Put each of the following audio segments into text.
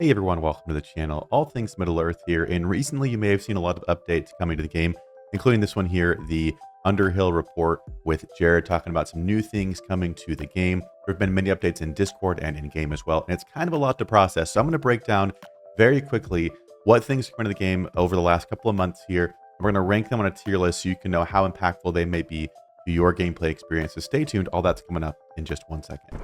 Hey everyone, welcome to the channel. All things Middle Earth here, and recently you may have seen a lot of updates coming to the game, including this one here, the Underhill report with Jared talking about some new things coming to the game. There have been many updates in Discord and in game as well, and it's kind of a lot to process. So I'm going to break down very quickly what things are coming to the game over the last couple of months here. And we're going to rank them on a tier list so you can know how impactful they may be to your gameplay experience. So stay tuned. All that's coming up in just 1 second.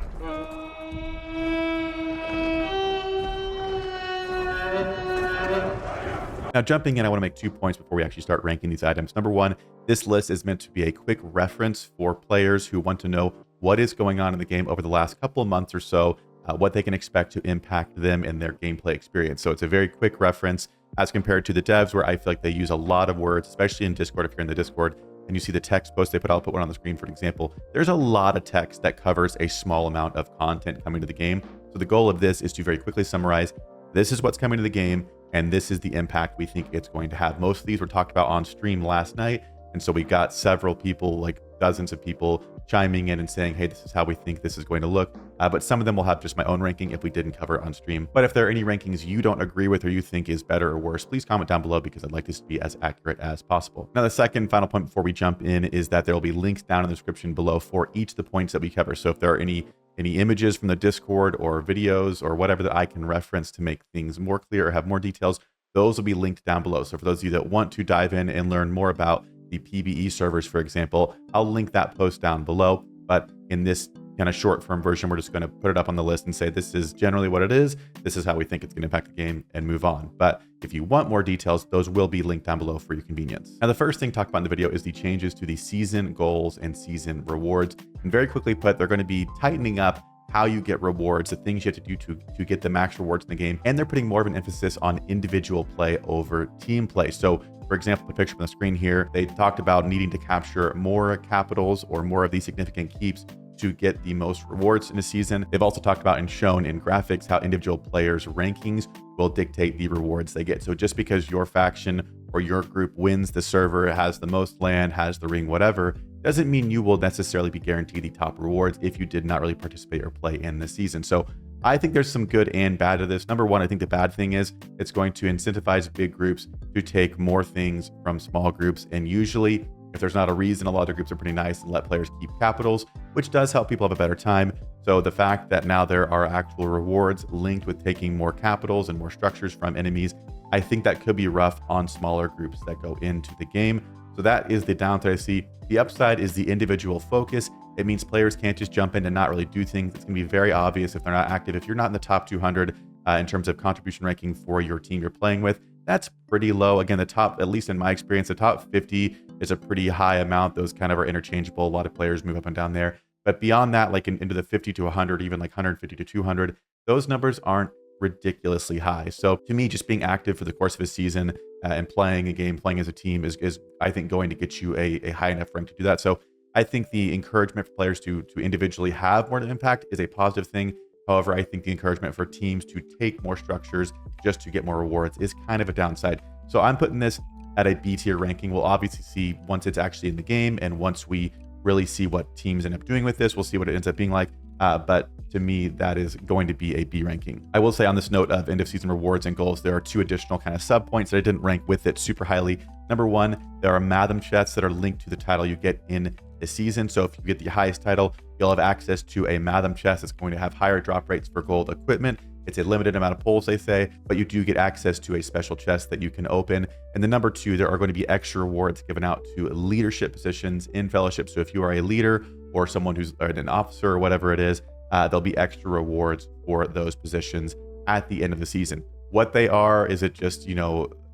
Now, jumping in, I want to make 2 points before we actually start ranking these items. Number one, this list is meant to be a quick reference for players who want to know what is going on in the game over the last couple of months or so, what they can expect to impact them in their gameplay experience. So it's a very quick reference as compared to the devs, where I feel like they use a lot of words, especially in Discord. If you're in the Discord and you see the text post they put, I'll put one on the screen for an example. There's a lot of text that covers a small amount of content coming to the game. So the goal of this is to very quickly summarize, this is what's coming to the game, and this is the impact we think it's going to have. Most of these were talked about on stream last night, and so we got several people, like dozens of people, chiming in and saying, hey, this is how we think this is going to look. But some of them will have just my own ranking if we didn't cover it on stream. But if there are any rankings you don't agree with or you think is better or worse, please comment down below, because I'd like this to be as accurate as possible. Now, the second final point before we jump in is that there will be links down in the description below for each of the points that we cover. So if there are any images from the Discord or videos or whatever that I can reference to make things more clear or have more details, those will be linked down below. So for those of you that want to dive in and learn more about the PvE servers, for example, I'll link that post down below. But in this kind of short form version, we're just going to put it up on the list and say, this is generally what it is. This is how we think it's going to impact the game, and move on. But if you want more details, those will be linked down below for your convenience. Now, the first thing talked about in the video is the changes to the season goals and season rewards. And very quickly put, they're going to be tightening up how you get rewards, the things you have to do to get the max rewards in the game. And they're putting more of an emphasis on individual play over team play. So for example, the picture on the screen here, they talked about needing to capture more capitals or more of these significant keeps to get the most rewards in a season. They've also talked about and shown in graphics how individual players' rankings will dictate the rewards they get. So just because your faction or your group wins the server, has the most land, has the ring, whatever, doesn't mean you will necessarily be guaranteed the top rewards if you did not really participate or play in the season. So I think there's some good and bad to this. Number one, I think the bad thing is it's going to incentivize big groups to take more things from small groups. And usually, if there's not a reason, a lot of groups are pretty nice and let players keep capitals, which does help people have a better time. So the fact that now there are actual rewards linked with taking more capitals and more structures from enemies, I think that could be rough on smaller groups that go into the game. So that is the downside I see. The upside is the individual focus. It means players can't just jump in and not really do things. It's going to be very obvious if they're not active. If you're not in the top 200 in terms of contribution ranking for your team you're playing with, that's pretty low. Again, the top, at least in my experience, the top 50 is a pretty high amount. Those kind of are interchangeable. A lot of players move up and down there. But beyond that, like into the 50 to 100, even like 150 to 200, those numbers aren't ridiculously high. So to me, just being active for the course of a season and playing a game, playing as a team is I think going to get you a high enough rank to do that. So I think the encouragement for players to individually have more impact is a positive thing. However, I think the encouragement for teams to take more structures just to get more rewards is kind of a downside. So I'm putting this at a B tier ranking. We'll obviously see once it's actually in the game, and once we really see what teams end up doing with this, we'll see what it ends up being like. But to me, that is going to be a B ranking. I will say on this note of end of season rewards and goals, there are two additional kind of sub points that I didn't rank with it super highly. Number one, there are Matham chests that are linked to the title you get in the season. So if you get the highest title, you'll have access to a Matham chest that's going to have higher drop rates for gold equipment. It's a limited amount of pulls, they say, but you do get access to a special chest that you can open. And then number two, there are going to be extra rewards given out to leadership positions in Fellowship. So if you are a leader or someone who's an officer or whatever it is, there'll be extra rewards for those positions at the end of the season. What they are, is it just,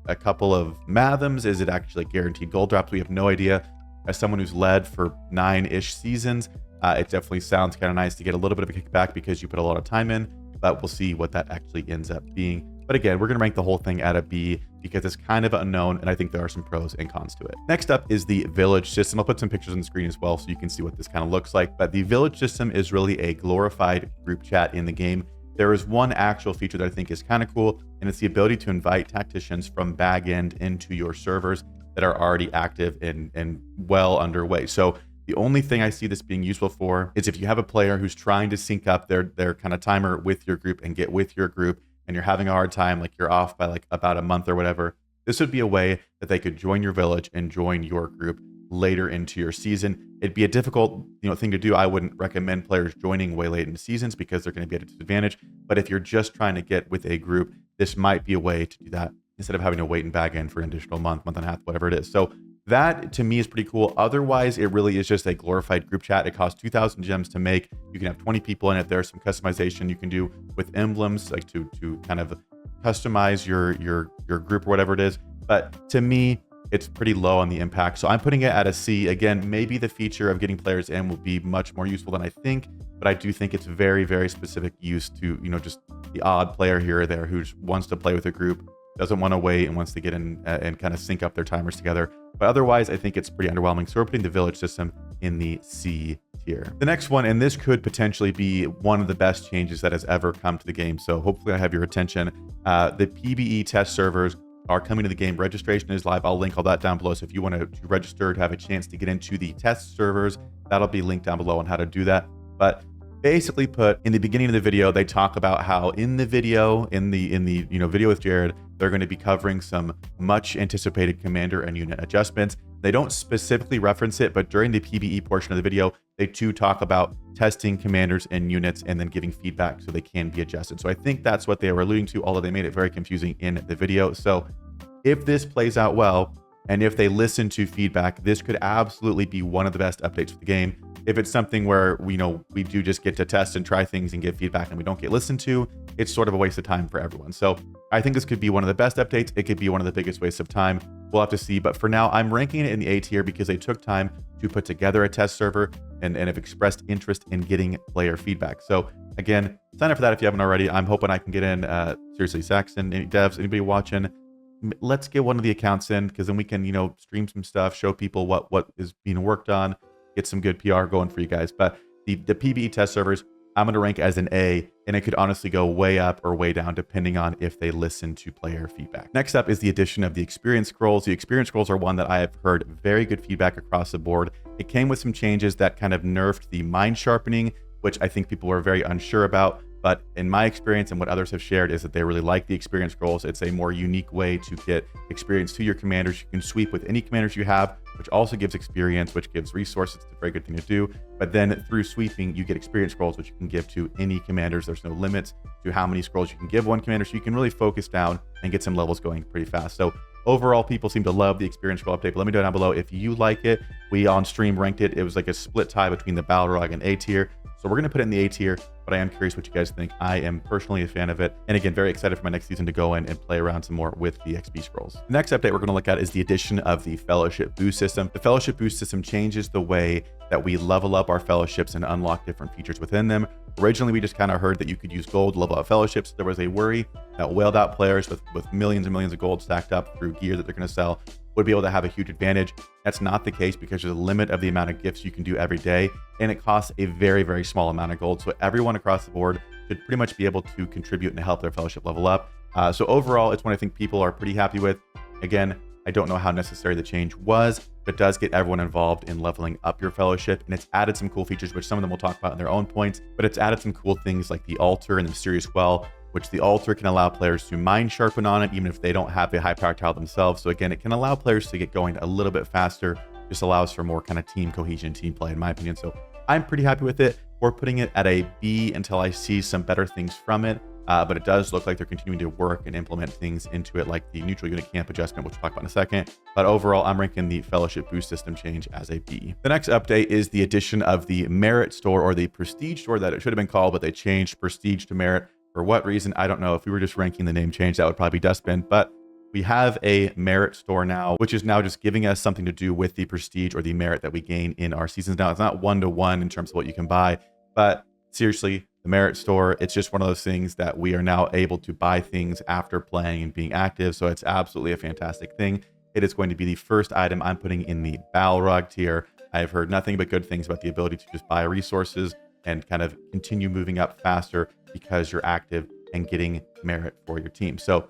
a couple of Mathams? Is it actually guaranteed gold drops? We have no idea. As someone who's led for 9-ish seasons, it definitely sounds kind of nice to get a little bit of a kickback because you put a lot of time in, but we'll see what that actually ends up being. But again, we're going to rank the whole thing at a B because it's kind of unknown, and I think there are some pros and cons to it. Next up is the village system. I'll put some pictures on the screen as well so you can see what this kind of looks like. But the village system is really a glorified group chat in the game. There is one actual feature that I think is kind of cool, and it's the ability to invite tacticians from bag end into your servers that are already active and well underway. So the only thing I see this being useful for is if you have a player who's trying to sync up their kind of timer with your group and get with your group, and you're having a hard time, like you're off by like about a month or whatever, this would be a way that they could join your village and join your group later into your season. It'd be a difficult, thing to do. I wouldn't recommend players joining way late into seasons because they're going to be at a disadvantage. But if you're just trying to get with a group, this might be a way to do that instead of having to wait and bag in for an additional month and a half, whatever it is. So that to me is pretty cool. Otherwise, it really is just a glorified group chat. It costs 2,000 gems to make. You can have 20 people in it. There's some customization you can do with emblems, like to kind of customize your group or whatever it is. But to me, it's pretty low on the impact. So I'm putting it at a C. Again, maybe the feature of getting players in will be much more useful than I think, but I do think it's very, very specific use to, just the odd player here or there who wants to play with a group, doesn't want to wait and wants to get in and kind of sync up their timers together. But otherwise, I think it's pretty underwhelming. So we're putting the village system in the C tier. The next one, and this could potentially be one of the best changes that has ever come to the game. So hopefully I have your attention. The PBE test servers are coming to the game. Registration is live. I'll link all that down below. So if you want to register to have a chance to get into the test servers, that'll be linked down below on how to do that. But basically put in the beginning of the video, they talk about how in the video, in the video with Jared, they're going to be covering some much anticipated commander and unit adjustments. They don't specifically reference it, but during the PBE portion of the video, they do talk about testing commanders and units and then giving feedback so they can be adjusted. So I think that's what they were alluding to, although they made it very confusing in the video. So if this plays out well, and if they listen to feedback, this could absolutely be one of the best updates for the game. If it's something where we do just get to test and try things and give feedback and we don't get listened to, it's sort of a waste of time for everyone. So I think this could be one of the best updates. It could be one of the biggest wastes of time. We'll have to see. But for now, I'm ranking it in the A tier because they took time to put together a test server and have expressed interest in getting player feedback. So again, sign up for that if you haven't already. I'm hoping I can get in. Seriously, Saxon, any devs, anybody watching, let's get one of the accounts in, because then we can, stream some stuff, show people what is being worked on, get some good PR going for you guys. But the PBE test servers, I'm going to rank as an A, and it could honestly go way up or way down depending on if they listen to player feedback. Next up is the addition of the experience scrolls. The experience scrolls are one that I have heard very good feedback across the board. It came with some changes that kind of nerfed the mind sharpening, which I think people were very unsure about. But in my experience and what others have shared is that they really like the experience scrolls. It's a more unique way to get experience to your commanders. You can sweep with any commanders you have, which also gives experience, which gives resources. It's a very good thing to do. But then through sweeping, you get experience scrolls, which you can give to any commanders. There's no limits to how many scrolls you can give one commander. So you can really focus down and get some levels going pretty fast. So overall, people seem to love the experience scroll update. But let me know down below if you like it. We on stream ranked it. It was like a split tie between the Balrog and A tier. So we're going to put it in the A tier, but I am curious what you guys think. I am personally a fan of it. And again, very excited for my next season to go in and play around some more with the XP scrolls. The next update we're going to look at is the addition of the fellowship boost system. The fellowship boost system changes the way that we level up our fellowships and unlock different features within them. Originally, we just kind of heard that you could use gold to level up fellowships. There was a worry that whaled out players with millions and millions of gold stacked up through gear that they're going to sell would be able to have a huge advantage. That's not the case because there's a limit of the amount of gifts you can do every day, and it costs a very, very small amount of gold. So everyone across the board should pretty much be able to contribute and help their fellowship level up. So overall, it's one I think people are pretty happy with. Again, I don't know how necessary the change was, but it does get everyone involved in leveling up your fellowship, and it's added some cool features, which some of them we'll talk about in their own points, but it's added some cool things like the altar and the mysterious well, which the altar can allow players to mind sharpen on it, even if they don't have a high power tile themselves. So again, it can allow players to get going a little bit faster. Just allows for more kind of team cohesion, team play, in my opinion. So I'm pretty happy with it. We're putting it at a B until I see some better things from it. But it does look like they're continuing to work and implement things into it, like the neutral unit camp adjustment, which we'll talk about in a second. But overall, I'm ranking the fellowship boost system change as a B. The next update is the addition of the merit store, or the prestige store that it should have been called, but they changed prestige to merit. For what reason, I don't know. If we were just ranking the name change, that would probably be dustbin. But we have a merit store now, which is now just giving us something to do with the prestige or the merit that we gain in our seasons. Now, it's not one-to-one in terms of what you can buy, but seriously, the merit store, it's just one of those things that we are now able to buy things after playing and being active. So it's absolutely a fantastic thing. It is going to be the first item I'm putting in the Balrog tier. I've heard nothing but good things about the ability to just buy resources and kind of continue moving up faster because you're active and getting merit for your team. So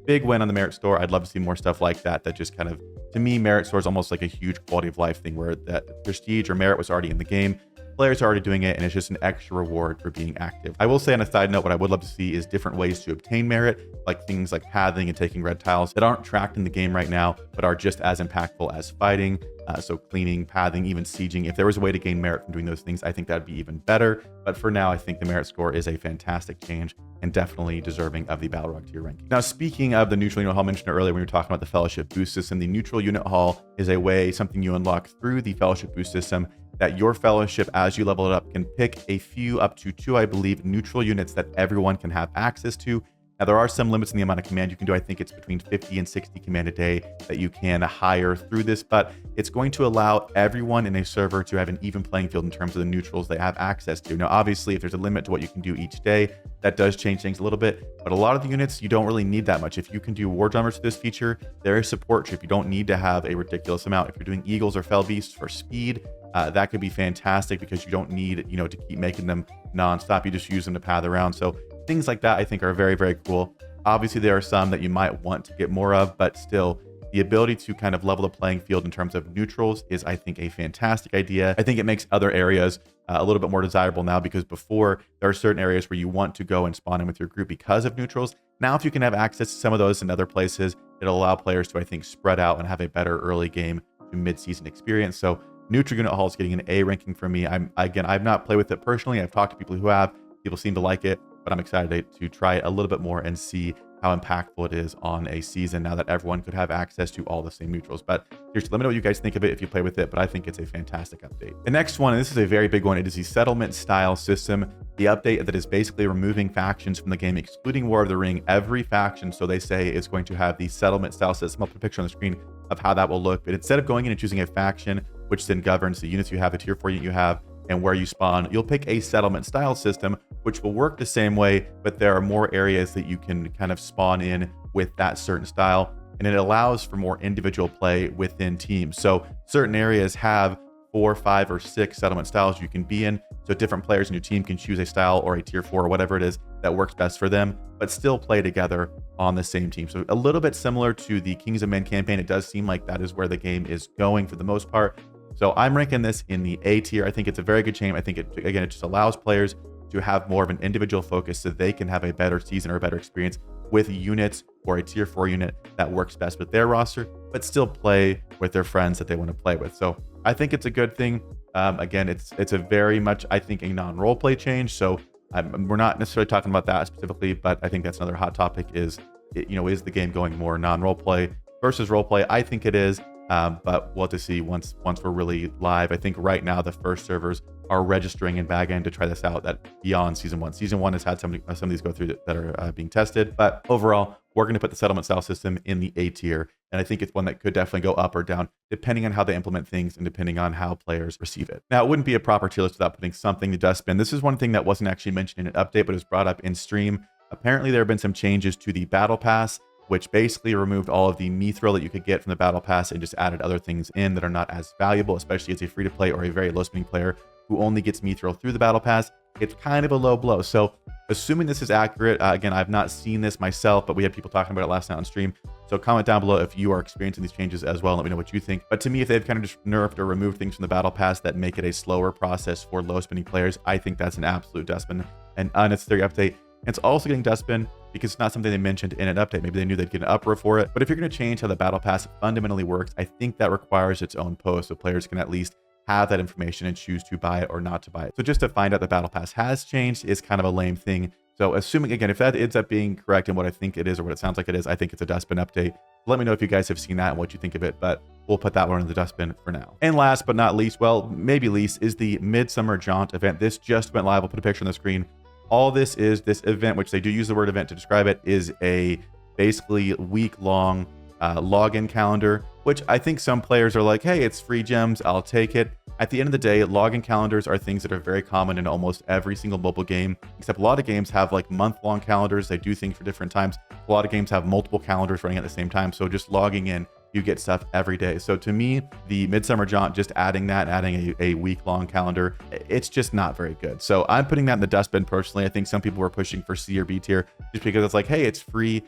big win on the merit store. I'd love to see more stuff like that. That just kind of, to me, merit store is almost like a huge quality of life thing where that prestige or merit was already in the game. players are already doing it, and it's just an extra reward for being active. I will say on a side note, what I would love to see is different ways to obtain merit, like things like pathing and taking red tiles that aren't tracked in the game right now, but are just as impactful as fighting. So cleaning, pathing, even sieging. If there was a way to gain merit from doing those things, I think that'd be even better. But for now, I think the merit score is a fantastic change and definitely deserving of the Battle Rock tier ranking. Now, speaking of the neutral unit hall, I mentioned earlier when we were talking about the Fellowship boost system, the neutral unit hall is a way, something you unlock through the Fellowship boost system, that your Fellowship, as you level it up, can pick a few, up to 2, I believe, neutral units that everyone can have access to. Now, there are some limits in the amount of command you can do. I think it's between 50 and 60 command a day that you can hire through this, but it's going to allow everyone in a server to have an even playing field in terms of the neutrals they have access to. Now, obviously, if there's a limit to what you can do each day, that does change things a little bit, but a lot of the units, you don't really need that much. If you can do war drummers with this feature, there is support trip. You don't need to have a ridiculous amount. If you're doing eagles or fell beasts for speed, that could be fantastic because you don't need, to keep making them nonstop. You just use them to path around. So things like that, I think, are very, very cool. Obviously, there are some that you might want to get more of, but still, the ability to kind of level the playing field in terms of neutrals is, I think, a fantastic idea. I think it makes other areas a little bit more desirable now, because before, there are certain areas where you want to go and spawn in with your group because of neutrals. Now, if you can have access to some of those in other places, it'll allow players to, I think, spread out and have a better early game to mid-season experience. So neutral unit hall is getting an A ranking from me. I've not played with it personally. I've talked to people who have. People seem to like it, but I'm excited to try it a little bit more and see how impactful it is on a season now that everyone could have access to all the same neutrals. But seriously, let me know what you guys think of it if you play with it, but I think it's a fantastic update. The next one, and this is a very big one, it is the settlement style system. The update that is basically removing factions from the game, excluding War of the Ring. Every faction, so they say, is going to have the settlement style system. I'll put a picture on the screen of how that will look. But instead of going in and choosing a faction, which then governs the units you have, the tier 4 unit you have, and where you spawn, you'll pick a settlement style system, which will work the same way, but there are more areas that you can kind of spawn in with that certain style. And it allows for more individual play within teams. So certain areas have 4, 5, or 6 settlement styles you can be in. So different players in your team can choose a style or a tier 4 or whatever it is that works best for them, but still play together on the same team. So a little bit similar to the Kings of Men campaign. It does seem like that is where the game is going for the most part. So I'm ranking this in the A tier. I think it's a very good change. I think it just allows players to have more of an individual focus so they can have a better season or a better experience with units or a tier 4 unit that works best with their roster, but still play with their friends that they want to play with. So I think it's a good thing. Again, it's a very much, I think, a non-role play change. So we're not necessarily talking about that specifically, but I think that's another hot topic is the game going more non-role play versus role play? I think it is. But we'll have to see once we're really live. I think right now the first servers are registering in backend to try this out. That beyond season 1. Season 1 has had some of these go through that are being tested. But overall, we're going to put the settlement style system in the A tier, and I think it's one that could definitely go up or down depending on how they implement things and depending on how players receive it. Now, it wouldn't be a proper tier list without putting something to dustbin. This is one thing that wasn't actually mentioned in an update, but was brought up in stream. Apparently, there have been some changes to the battle pass, which basically removed all of the mithril that you could get from the battle pass and just added other things in that are not as valuable, especially as a free-to-play or a very low-spending player who only gets mithril through the battle pass. It's kind of a low blow. So assuming this is accurate, again, I've not seen this myself, but we had people talking about it last night on stream. So comment down below if you are experiencing these changes as well. Let me know what you think. But to me, if they've kind of just nerfed or removed things from the battle pass that make it a slower process for low-spending players, I think that's an absolute dustbin and unnecessary update. It's also getting dustbin because it's not something they mentioned in an update. Maybe they knew they'd get an uproar for it. But if you're going to change how the battle pass fundamentally works, I think that requires its own post so players can at least have that information and choose to buy it or not to buy it. So just to find out the battle pass has changed is kind of a lame thing. So assuming, again, if that ends up being correct and what I think it is or what it sounds like it is, I think it's a dustbin update. Let me know if you guys have seen that and what you think of it, but we'll put that one in the dustbin for now. And last but not least, well, maybe least, is the Midsummer Jaunt event. This just went live. I'll put a picture on the screen. All this event, which they do use the word event to describe it, is a basically week-long login calendar, which I think some players are like, hey, it's free gems, I'll take it. At the end of the day, login calendars are things that are very common in almost every single mobile game, except a lot of games have like month-long calendars. They do things for different times. A lot of games have multiple calendars running at the same time. So just logging in, you get stuff every day. So to me, the Midsummer Jaunt, just adding a week-long calendar, it's just not very good. So I'm putting that in the dustbin personally. I think some people were pushing for C or B tier just because it's like, hey, it's free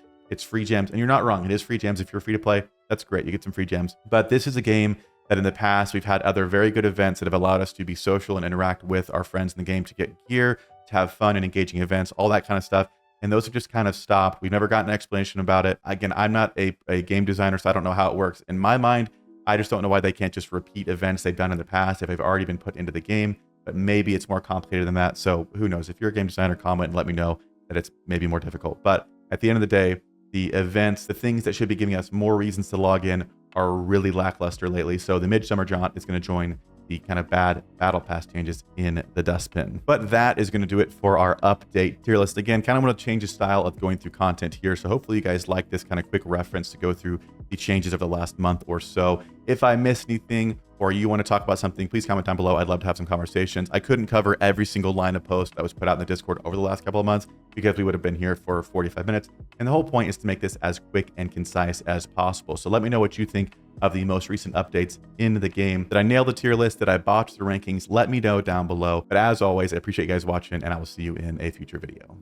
gems. And you're not wrong. It is free gems. If you're free to play, that's great. You get some free gems. But this is a game that in the past we've had other very good events that have allowed us to be social and interact with our friends in the game, to get gear, to have fun and engaging events, all that kind of stuff. And those have just kind of stopped. We've never gotten an explanation about it. Again, I'm not a game designer, so I don't know how it works. In my mind, I just don't know why they can't just repeat events they've done in the past if they've already been put into the game. But maybe it's more complicated than that. So who knows? If you're a game designer, comment and let me know that it's maybe more difficult. But at the end of the day, the events, the things that should be giving us more reasons to log in, are really lackluster lately. So the midsummer jaunt is going to join the kind of bad battle pass changes in the dustbin. But that is going to do it for our update tier list. Again, kind of want to change the style of going through content here. So hopefully you guys like this kind of quick reference to go through the changes of the last month or so. If I missed anything, or you want to talk about something, please comment down below. I'd love to have some conversations. I couldn't cover every single line of post that was put out in the Discord over the last couple of months because we would have been here for 45 minutes. And the whole point is to make this as quick and concise as possible. So let me know what you think of the most recent updates in the game. Did I nail the tier list? Did I botch the rankings? Let me know down below. But as always, I appreciate you guys watching, and I will see you in a future video.